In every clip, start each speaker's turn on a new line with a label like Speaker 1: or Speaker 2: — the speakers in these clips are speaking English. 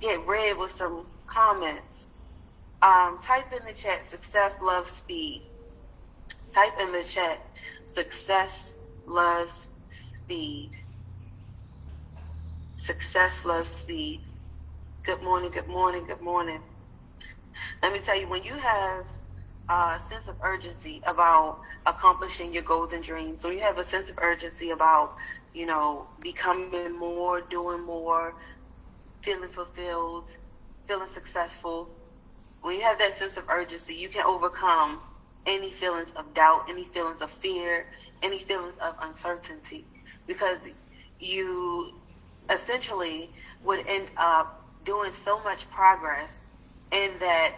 Speaker 1: get read with some comments. Type in the chat, success loves speed. Type in the chat, success loves speed. Success loves speed. Good morning, good morning, good morning. Let me tell you, when you have a sense of urgency about accomplishing your goals and dreams, when you have a sense of urgency about, becoming more, doing more, feeling fulfilled, feeling successful, when you have that sense of urgency, you can overcome any feelings of doubt, any feelings of fear, any feelings of uncertainty, because you essentially would end up doing so much progress in that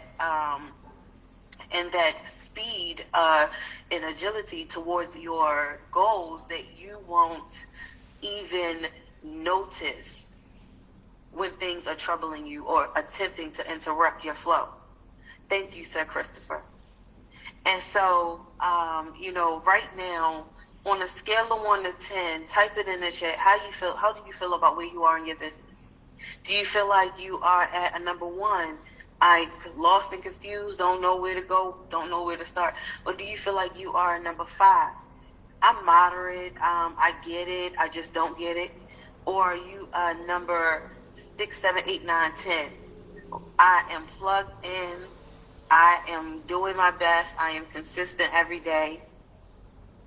Speaker 1: speed and agility towards your goals that you won't even notice when things are troubling you or attempting to interrupt your flow. Thank you, Sir Christopher. And so, right now, on a scale of 1 to 10, type it in the chat. How do you feel about where you are in your business? Do you feel like you are at a number 1? I lost and confused, don't know where to go, don't know where to start. Or do you feel like you are a number 5? I'm moderate, I get it, I just don't get it. Or are you a number 6, 7, 8, 9, 10? I am plugged in, I am doing my best, I am consistent every day,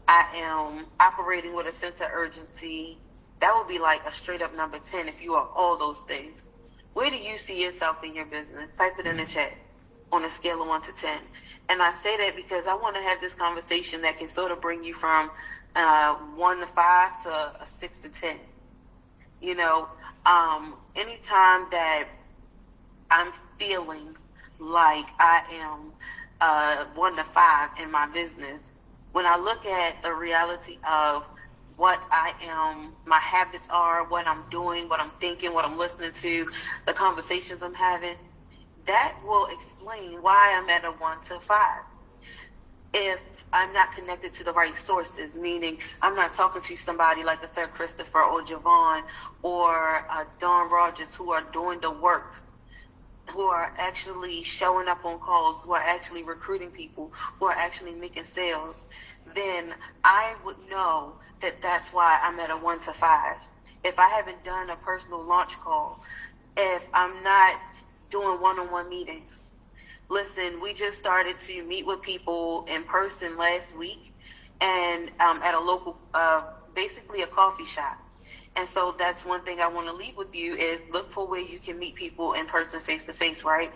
Speaker 1: I am operating with a sense of urgency. That would be like a straight up number 10 if you are all those things. Where do you see yourself in your business? Type it in the chat on a scale of 1 to 10. And I say that because I want to have this conversation that can sort of bring you from 1 to 5 to a 6 to 10. Anytime that I'm feeling like I am 1 to 5 in my business, when I look at the reality of what I am, my habits are, what I'm doing, what I'm thinking, what I'm listening to, the conversations I'm having, that will explain why I'm at a 1 to 5. If I'm not connected to the right sources, meaning I'm not talking to somebody like a Sir Christopher or Javon or Don Rogers who are doing the work, who are actually showing up on calls, who are actually recruiting people, who are actually making sales, then I would know that that's why I'm at a 1 to 5. If I haven't done a personal launch call, if I'm not doing one-on-one meetings. Listen, we just started to meet with people in person last week and at a local, basically a coffee shop. And so that's one thing I want to leave with you is look for where you can meet people in person, face to face, right?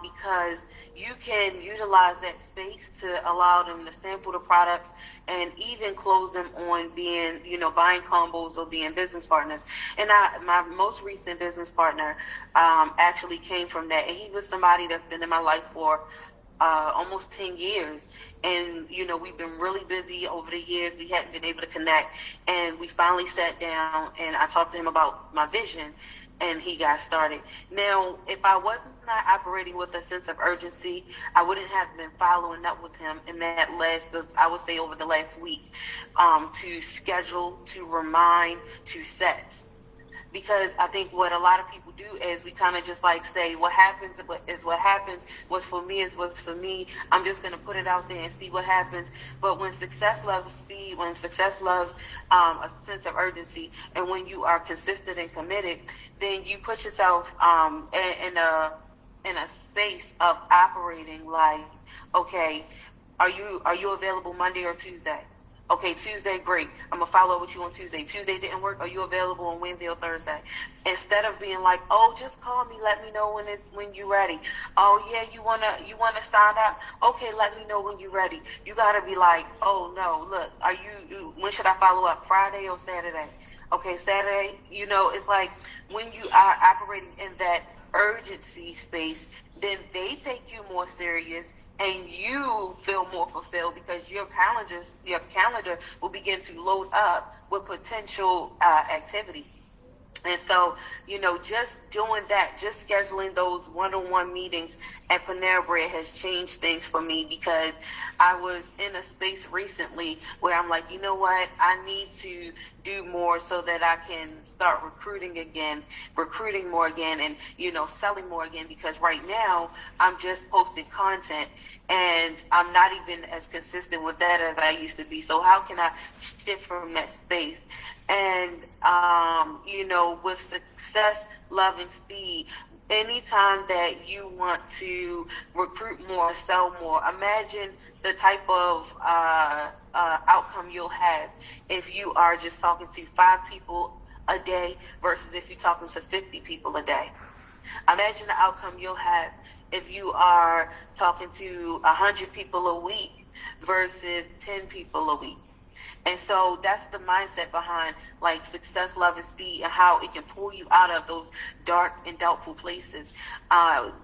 Speaker 1: Because you can utilize that space to allow them to sample the products and even close them on being, buying combos or being business partners. And my most recent business partner actually came from that. And he was somebody that's been in my life for almost 10 years. And, we've been really busy over the years. We hadn't been able to connect. And we finally sat down and I talked to him about my vision and he got started. Now, if I wasn't not operating with a sense of urgency, I wouldn't have been following up with him in that I would say over the last week, to schedule, to remind, to set. Because I think what a lot of people do is we kind of just like say, what happens is what happens, what's for me is what's for me. I'm just going to put it out there and see what happens. But when success loves speed, when success loves a sense of urgency, and when you are consistent and committed, then you put yourself in a space of operating like, okay, are you available Monday or Tuesday? Okay, Tuesday, great. I'm going to follow up with you on Tuesday. Tuesday didn't work. Are you available on Wednesday or Thursday? Instead of being like, oh, just call me. Let me know when you're ready. Oh, yeah, you wanna sign up? Okay, let me know when you're ready. You got to be like, oh, no, look, when should I follow up? Friday or Saturday? Okay, Saturday, it's like when you are operating in that urgency space, then they take you more serious. And you feel more fulfilled because your calendar will begin to load up with potential activity. And so, just doing that, just scheduling those one-on-one meetings at Panera Bread has changed things for me, because I was in a space recently where I'm like, you know what, I need to do more so that I can start recruiting more again, and, selling more again, because right now I'm just posting content and I'm not even as consistent with that as I used to be. So how can I shift from that space? And, with success, love, and speed, anytime that you want to recruit more, sell more, imagine the type of outcome you'll have if you are just talking to 5 people a day versus if you're talking to 50 people a day. Imagine the outcome you'll have if you are talking to 100 people a week versus 10 people a week. And so that's the mindset behind success, love, and speed, and how it can pull you out of those dark and doubtful places.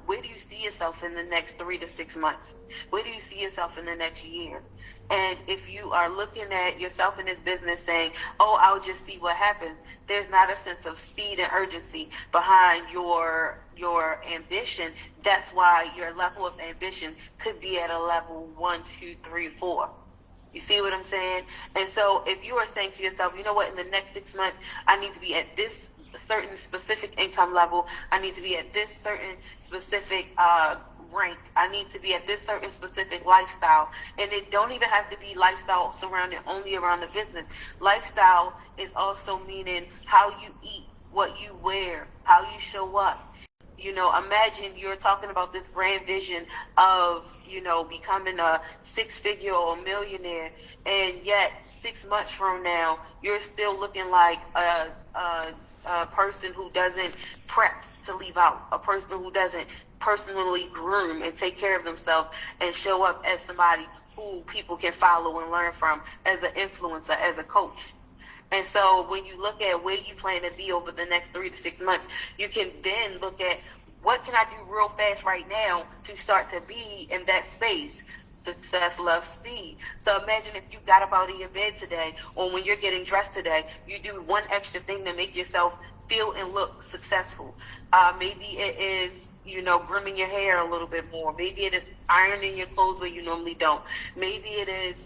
Speaker 1: Where do you see yourself in the next 3 to 6 months? Where do you see yourself in the next year? And if you are looking at yourself in this business saying, oh, I'll just see what happens, there's not a sense of speed and urgency behind your ambition. That's why your level of ambition could be at a level 1, 2, 3, 4. You see what I'm saying? And so if you are saying to yourself, you know what, in the next 6 months, I need to be at this certain specific income level. I need to be at this certain specific rank. I need to be at this certain specific lifestyle. And it don't even have to be lifestyle surrounded only around the business. Lifestyle is also meaning how you eat, what you wear, how you show up. Imagine you're talking about this grand vision of, becoming a 6-figure or a millionaire, and yet 6 months from now, you're still looking like a person who doesn't prep to leave out, a person who doesn't personally groom and take care of themselves and show up as somebody who people can follow and learn from, as an influencer, as a coach. And so when you look at where you plan to be over the next 3 to 6 months, you can then look at what can I do real fast right now to start to be in that space. Success, love, speed. So imagine if you got up out of your bed today, or when you're getting dressed today, you do one extra thing to make yourself feel and look successful. Maybe it is, grooming your hair a little bit more. Maybe it is ironing your clothes where you normally don't. Maybe it is,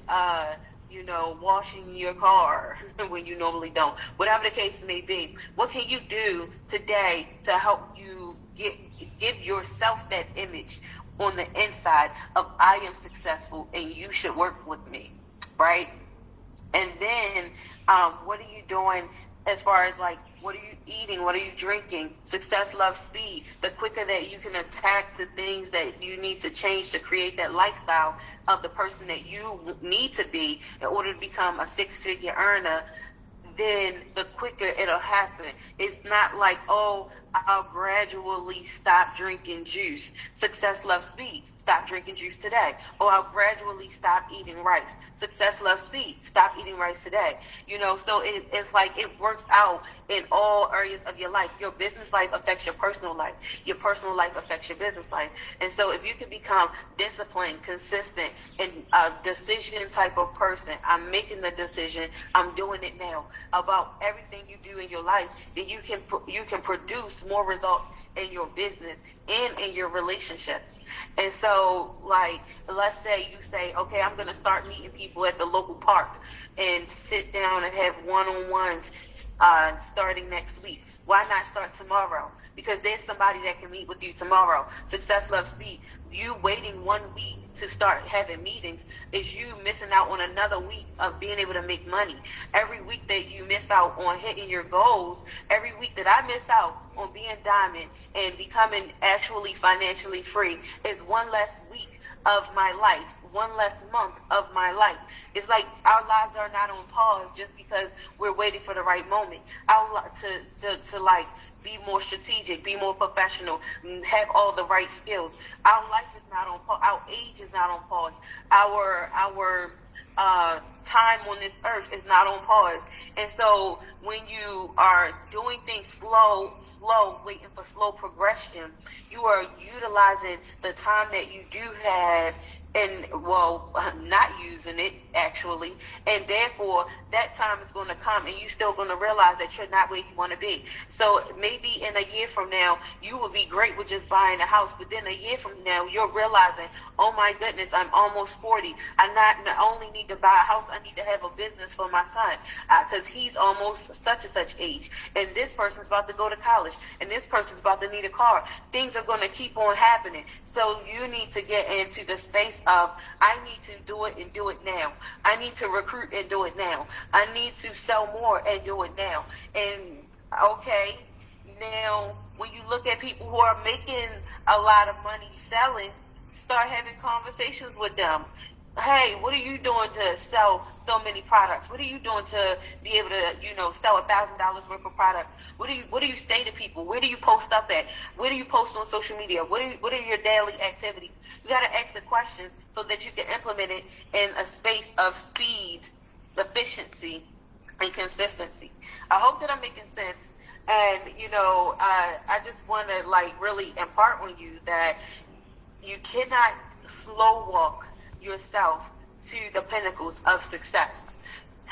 Speaker 1: washing your car when you normally don't. Whatever the case may be, what can you do today to help you give yourself that image on the inside of I am successful and you should work with me, right? And then what are you doing as far as what are you eating? What are you drinking? Success, love, speed. The quicker that you can attack the things that you need to change to create that lifestyle of the person that you need to be in order to become a 6-figure earner, then the quicker it'll happen. It's not like, oh, I'll gradually stop drinking juice. Success, love, speed. Stop drinking juice today. Or I'll gradually stop eating rice. Success, love, speed. Stop eating rice today. So it's like it works out in all areas of your life. Your business life affects your personal life. Your personal life affects your business life. And so if you can become disciplined, consistent, and a decision type of person, I'm making the decision, I'm doing it now, about everything you do in your life, then you can produce more results in your business and in your relationships. And so, let's say you say, okay, I'm going to start meeting people at the local park and sit down and have one-on-ones starting next week. Why not start tomorrow? Because there's somebody that can meet with you tomorrow. Success, love, speed. You waiting 1 week to start having meetings is you missing out on another week of being able to make money. Every week that you miss out on hitting your goals, every week that I miss out on being diamond and becoming actually financially free is one less week of my life, one less month of my life. It's like our lives are not on pause just because we're waiting for the right moment. To be more strategic, be more professional, have all the right skills. Our life is not on pause. Our age is not on pause. Our time on this earth is not on pause. And so when you are doing things slow, waiting for slow progression, you are utilizing the time that you do have and not using it actually, and therefore that time is going to come and you're still going to realize that you're not where you want to be. So maybe in a year from now you will be great with just buying a house, but then a year from now you're realizing, oh my goodness, I'm almost 40. I not only need to buy a house, I need to have a business for my son, because he's almost such and such age, and this person's about to go to college, and this person's about to need a car. Things are going to keep on happening. So you need to get into the space of, I need to do it and do it now. I need to recruit and do it now. I need to sell more and do it now. And okay, now when you look at people who are making a lot of money selling, start having conversations with them. Hey, what are you doing to sell so many products? What are you doing to be able to, sell $1,000 worth of products? What do you say to people? Where do you post up at? Where do you post on social media? What are your daily activities? You got to ask the questions so that you can implement it in a space of speed, efficiency, and consistency. I hope that I'm making sense. And, I just want to really impart on you that you cannot slow walk yourself to the pinnacles of success.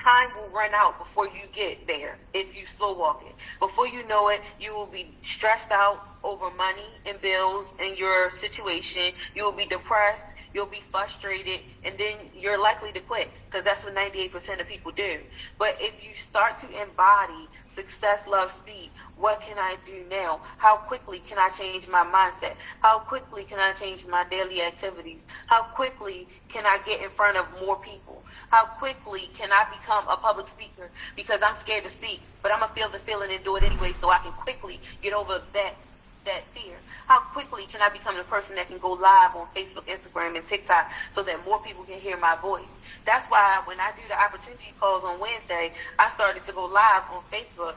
Speaker 1: Time will run out before you get there if you slow walk it. Before you know it, you will be stressed out over money and bills and your situation. You will be depressed. You'll be frustrated, and then you're likely to quit, because that's what 98% of people do. But if you start to embody success, love, speed, what can I do now? How quickly can I change my mindset? How quickly can I change my daily activities? How quickly can I get in front of more people? How quickly can I become a public speaker? Because I'm scared to speak, but I'm going to feel the feeling and do it anyway, so I can quickly get over that fear. How quickly can I become the person that can go live on Facebook, Instagram, and TikTok so that more people can hear my voice? That's why when I do the opportunity calls on Wednesday, I started to go live on Facebook,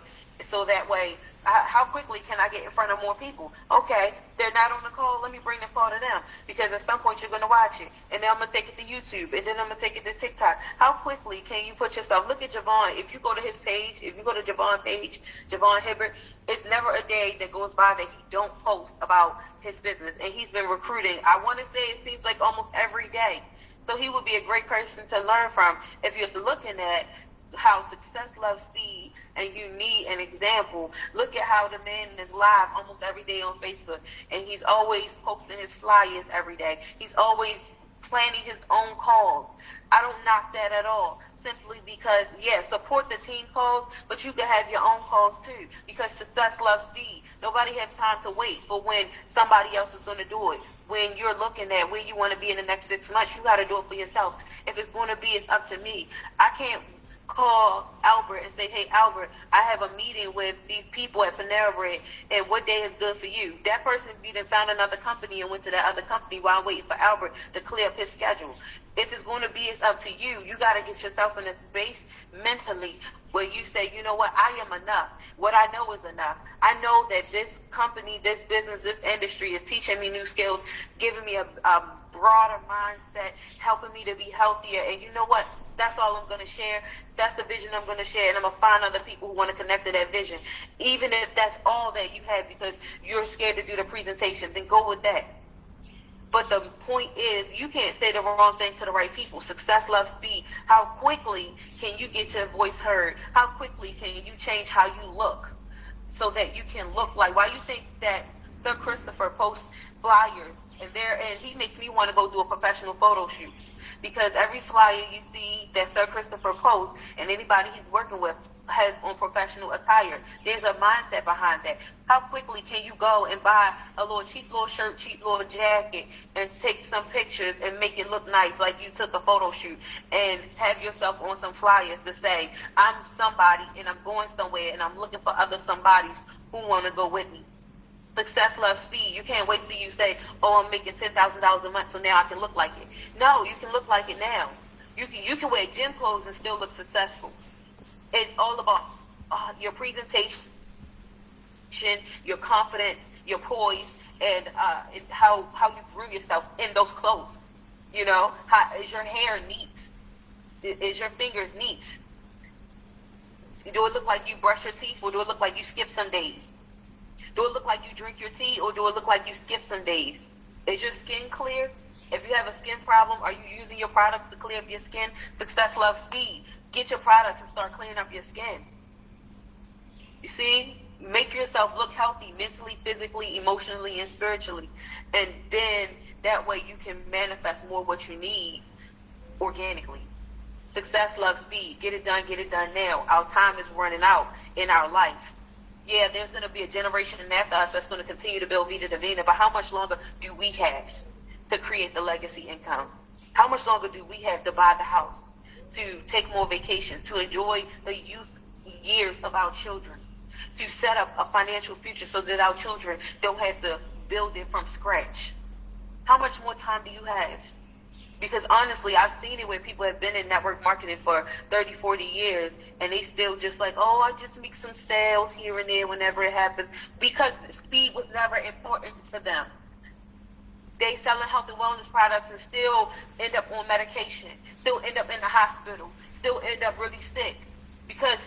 Speaker 1: so that way, how quickly can I get in front of more people? Okay, they're not on the call, let me bring the call to them, because at some point you're going to watch it, and then I'm going to take it to YouTube, and then I'm going to take it to TikTok. How quickly can you put yourself, look at Javon, if you go to his page, if you go to Javon's page, Javon Hibbert, it's never a day that goes by that he don't post about his business, and he's been recruiting, I want to say it seems like almost every day. So he would be a great person to learn from if you're looking at how success loves speed and you need an example. Look at how the man is live almost every day on Facebook, and he's always posting his flyers every day. He's always planning his own calls. I don't knock that at all, simply because, support the team calls, but you can have your own calls too, because success loves speed. Nobody has time to wait for when somebody else is going to do it. When you're looking at where you want to be in the next 6 months, you got to do it for yourself. If it's going to be, it's up to me. I can't call Albert and say, hey, Albert, I have a meeting with these people at Panera Bread, and what day is good for you? That person then found another company and went to that other company while I'm waiting for Albert to clear up his schedule. If it's going to be, it's up to you. You got to get yourself in a space mentally where you say, you know what, I am enough. What I know is enough. I know that this company, this business, this industry is teaching me new skills, giving me a broader mindset, helping me to be healthier. And you know what? That's all I'm going to share. That's the vision I'm going to share. And I'm going to find other people who want to connect to that vision. Even if that's all that you have because you're scared to do the presentation, then go with that. But the point is, you can't say the wrong thing to the right people. Success loves speed. How quickly can you get your voice heard? How quickly can you change how you look so that you can look like, why you think that Sir Christopher posts flyers and he makes me want to go do a professional photo shoot? Because every flyer you see that Sir Christopher posts and anybody he's working with has on professional attire. There's a mindset behind that. How quickly can you go and buy a cheap little shirt, cheap little jacket, and take some pictures and make it look nice like you took a photo shoot and have yourself on some flyers to say, I'm somebody and I'm going somewhere and I'm looking for other somebodies who want to go with me. Success loves speed. You can't wait till you say, oh, I'm making $10,000 a month, so now I can look like it. No, you can look like it now. You can wear gym clothes and still look successful. It's all about your presentation, your confidence, your poise, and how you groom yourself in those clothes. You know, is your hair neat? Is your fingers neat? Do it look like you brush your teeth, or do it look like you skip some days? Do it look like you drink your tea, or do it look like you skip some days? Is your skin clear? If you have a skin problem, are you using your products to clear up your skin? Success loves speed. Get your products and start clearing up your skin. You see? Make yourself look healthy mentally, physically, emotionally, and spiritually. And then that way you can manifest more what you need organically. Success loves speed. Get it done now. Our time is running out in our life. Yeah, there's going to be a generation after us that's going to continue to build Vida Divina, but how much longer do we have to create the legacy income? How much longer do we have to buy the house, to take more vacations, to enjoy the youth years of our children, to set up a financial future so that our children don't have to build it from scratch? How much more time do you have? Because honestly, I've seen it where people have been in network marketing for 30, 40 years, and they still just like, oh, I just make some sales here and there whenever it happens, because speed was never important to them. They selling health and wellness products and still end up on medication, still end up in the hospital, still end up really sick, because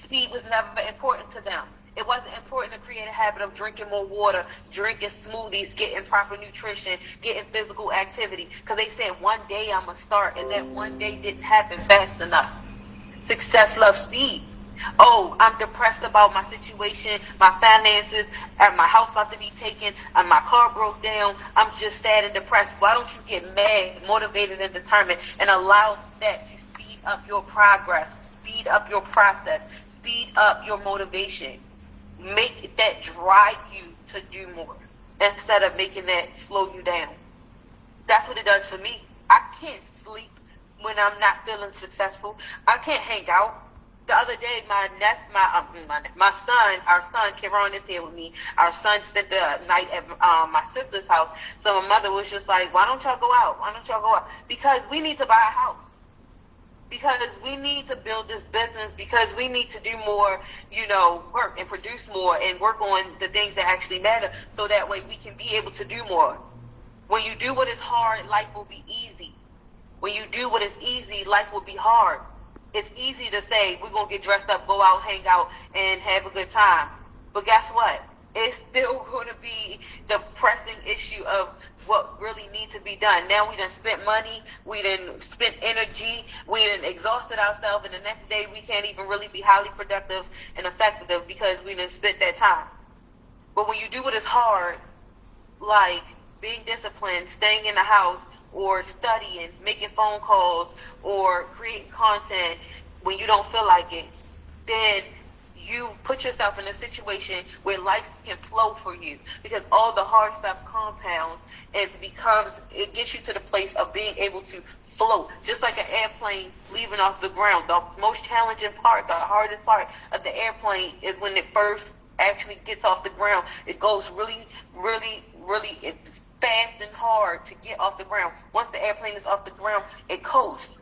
Speaker 1: speed was never important to them. It wasn't important to create a habit of drinking more water, drinking smoothies, getting proper nutrition, getting physical activity. Because they said one day I'm going to start, and that one day didn't happen fast enough. Success loves speed. Oh, I'm depressed about my situation, my finances, and my house about to be taken, and my car broke down. I'm just sad and depressed. Why don't you get mad, motivated, and determined, and allow that to speed up your progress, speed up your process, speed up your motivation? Make that drive you to do more instead of making that slow you down. That's what it does for me. I can't sleep when I'm not feeling successful. I can't hang out. The other day, my son, our son, Kieran is here with me. Our son spent the night at my sister's house. So my mother was just like, why don't y'all go out? Why don't y'all go out? Because we need to buy a house. Because we need to build this business, because we need to do more, work and produce more and work on the things that actually matter, so that way we can be able to do more. When you do what is hard, life will be easy. When you do what is easy, life will be hard. It's easy to say, we're going to get dressed up, go out, hang out, and have a good time. But guess what? It's still going to be the pressing issue of what really needs to be done. Now we done spent money, we done spent energy, we done exhausted ourselves, and the next day we can't even really be highly productive and effective because we done spent that time. But when you do what is hard, like being disciplined, staying in the house, or studying, making phone calls, or creating content when you don't feel like it, then you put yourself in a situation where life can flow for you, because all the hard stuff compounds and it gets you to the place of being able to float, just like an airplane leaving off the ground. The most challenging part, the hardest part of the airplane is when it first actually gets off the ground. It goes really, really, really fast and hard to get off the ground. Once the airplane is off the ground, it coasts.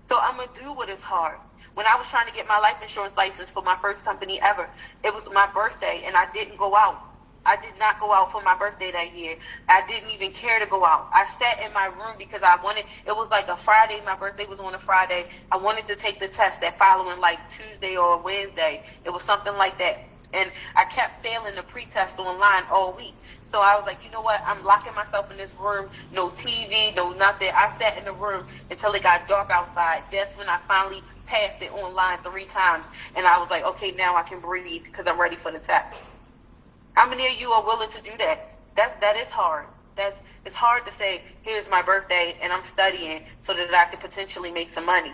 Speaker 1: So I'm going to do what is hard. When I was trying to get my life insurance license for my first company ever, it was my birthday, and I didn't go out. I did not go out for my birthday that year. I didn't even care to go out. I sat in my room because it was like a Friday. My birthday was on a Friday. I wanted to take the test that following, like Tuesday or Wednesday. It was something like that. And I kept failing the pre-test online all week. So I was like, you know what? I'm locking myself in this room. No TV, no nothing. I sat in the room until it got dark outside. That's when I finally passed it online 3 times. And I was like, okay, now I can breathe because I'm ready for the test. How many of you are willing to do that? That is hard. It's hard to say, here's my birthday and I'm studying so that I could potentially make some money.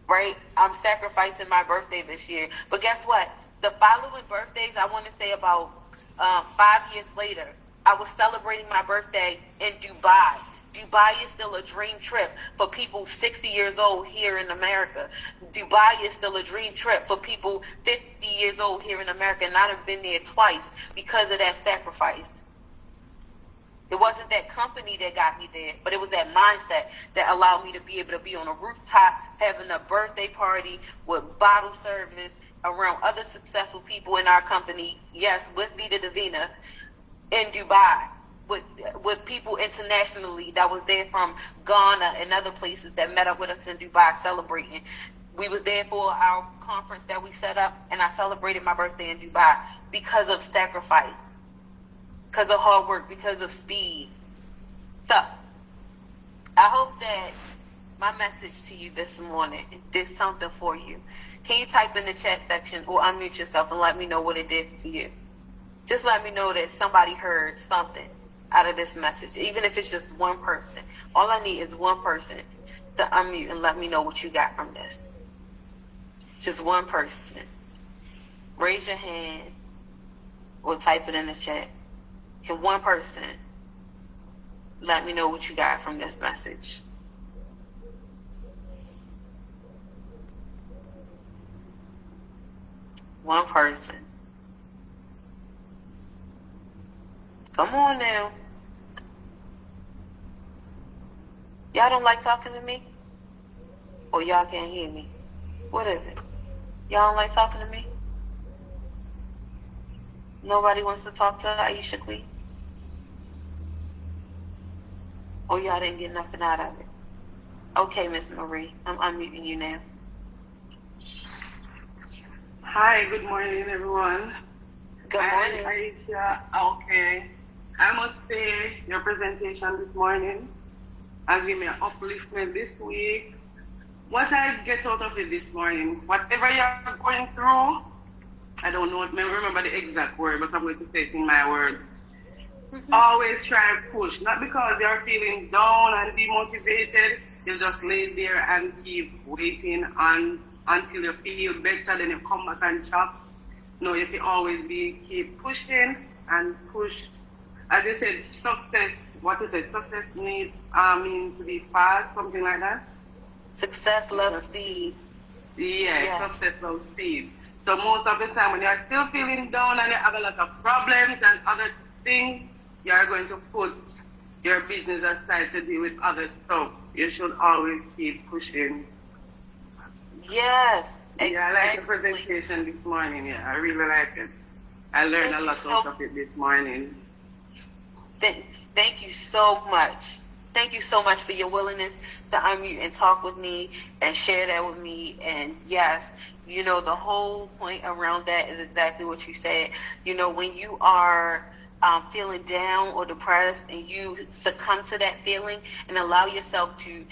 Speaker 1: Right? I'm sacrificing my birthday this year. But guess what? The following birthdays, I want to say about 5 years later, I was celebrating my birthday in Dubai. Dubai is still a dream trip for people 60 years old here in America. Dubai is still a dream trip for people 50 years old here in America, and I've been there twice because of that sacrifice. It wasn't that company that got me there, but it was that mindset that allowed me to be able to be on a rooftop having a birthday party with bottle service around other successful people in our company, yes, with Vida Divina, in Dubai, with people internationally that was there from Ghana and other places that met up with us in Dubai celebrating. We was there for our conference that we set up, and I celebrated my birthday in Dubai because of sacrifice, because of hard work, because of speed. So, I hope that my message to you this morning did something for you. Can you type in the chat section or unmute yourself and let me know what it did to you? Just let me know that somebody heard something out of this message, even if it's just one person. All I need is one person to unmute and let me know what you got from this. Just one person. Raise your hand or type it in the chat. Can one person let me know what you got from this message? One person. Come on now. Y'all don't like talking to me? Or y'all can't hear me? What is it? Y'all don't like talking to me? Nobody wants to talk to Aisha Queen? Or y'all didn't get nothing out of it? Okay, Miss Marie, I'm unmuting you now.
Speaker 2: Hi, good morning, everyone.
Speaker 1: Good morning.
Speaker 2: Hi, Aisha. Okay. I must say, your presentation this morning has given me an upliftment this week. What I get out of it this morning, whatever you're going through, I don't know, remember the exact word, but I'm going to say it in my words. Always try and push, not because you're feeling down and demotivated, you just lay there and keep waiting until you feel better, then you come back and chop. No, you can always keep pushing and push. As you said, success means to be fast, something like that.
Speaker 1: Success loves speed.
Speaker 2: Yeah, success loves speed. So most of the time when you're still feeling down and you have a lot of problems and other things, you're going to put your business aside to deal with other stuff. You should always keep pushing.
Speaker 1: Yes. Exactly.
Speaker 2: Yeah, I like the presentation this morning. Yeah, I really like it. I learned a lot out of it this morning.
Speaker 1: Thank you so much. Thank you so much for your willingness to unmute and talk with me and share that with me. And yes, you know, the whole point around that is exactly what you said. You know, when you are feeling down or depressed and you succumb to that feeling and allow yourself to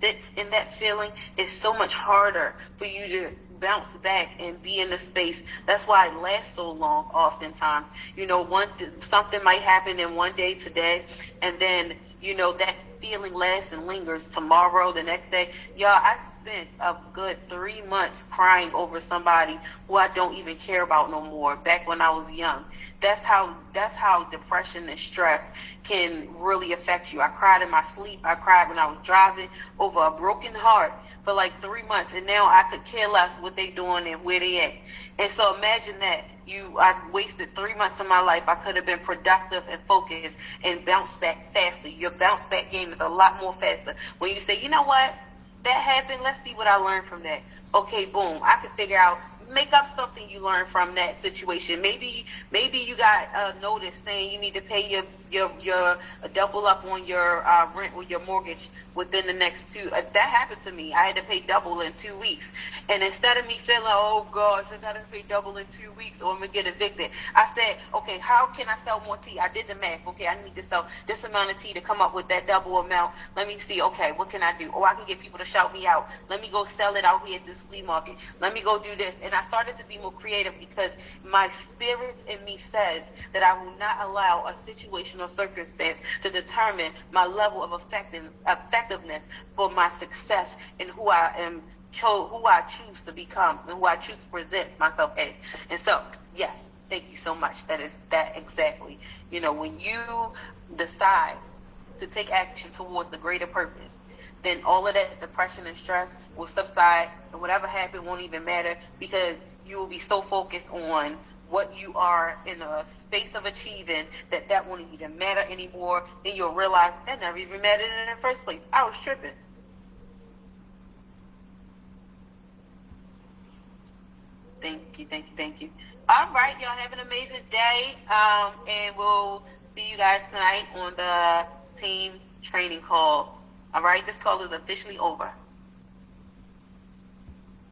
Speaker 1: sit in that feeling, it's so much harder for you to bounce back and be in a space. That's why it lasts so long oftentimes. You know, something might happen in one day today, and then, you know, that feeling lasts and lingers tomorrow, the next day. Y'all, I spent a good 3 months crying over somebody who I don't even care about no more back when I was young. That's how depression and stress can really affect you. I cried in my sleep. I cried when I was driving over a broken heart for like 3 months, and now I could care less what they doing and where they at. And so imagine that. I wasted 3 months of my life. I could have been productive and focused and bounced back faster. Your bounce back game is a lot more faster. When you say, you know what, that happened, let's see what I learned from that. Okay, boom, I can figure out, make up something you learned from that situation. Maybe you got a notice saying you need to pay your double up on your rent or your mortgage within the next that happened to me. I had to pay double in 2 weeks. And instead of me feeling, oh gosh, I gotta pay double in 2 weeks or I'm gonna get evicted, I said, okay, how can I sell more tea? I did the math. Okay, I need to sell this amount of tea to come up with that double amount. Let me see, okay, what can I do? Oh, I can get people to shout me out. Let me go sell it out here at this flea market. Let me go do this. And I started to be more creative because my spirit in me says that I will not allow a situation or circumstance to determine my level of effectiveness for my success and who I choose to become and who I choose to present myself as. And so, yes, thank you so much. That is that exactly. You know, when you decide to take action towards the greater purpose, then all of that depression and stress will subside, and whatever happened won't even matter because you will be so focused on what you are in a space of achieving that won't even matter anymore. Then you'll realize that never even mattered in the first place. I was tripping. Thank you. All right, y'all have an amazing day, and we'll see you guys tonight on the team training call. All right, this call is officially over.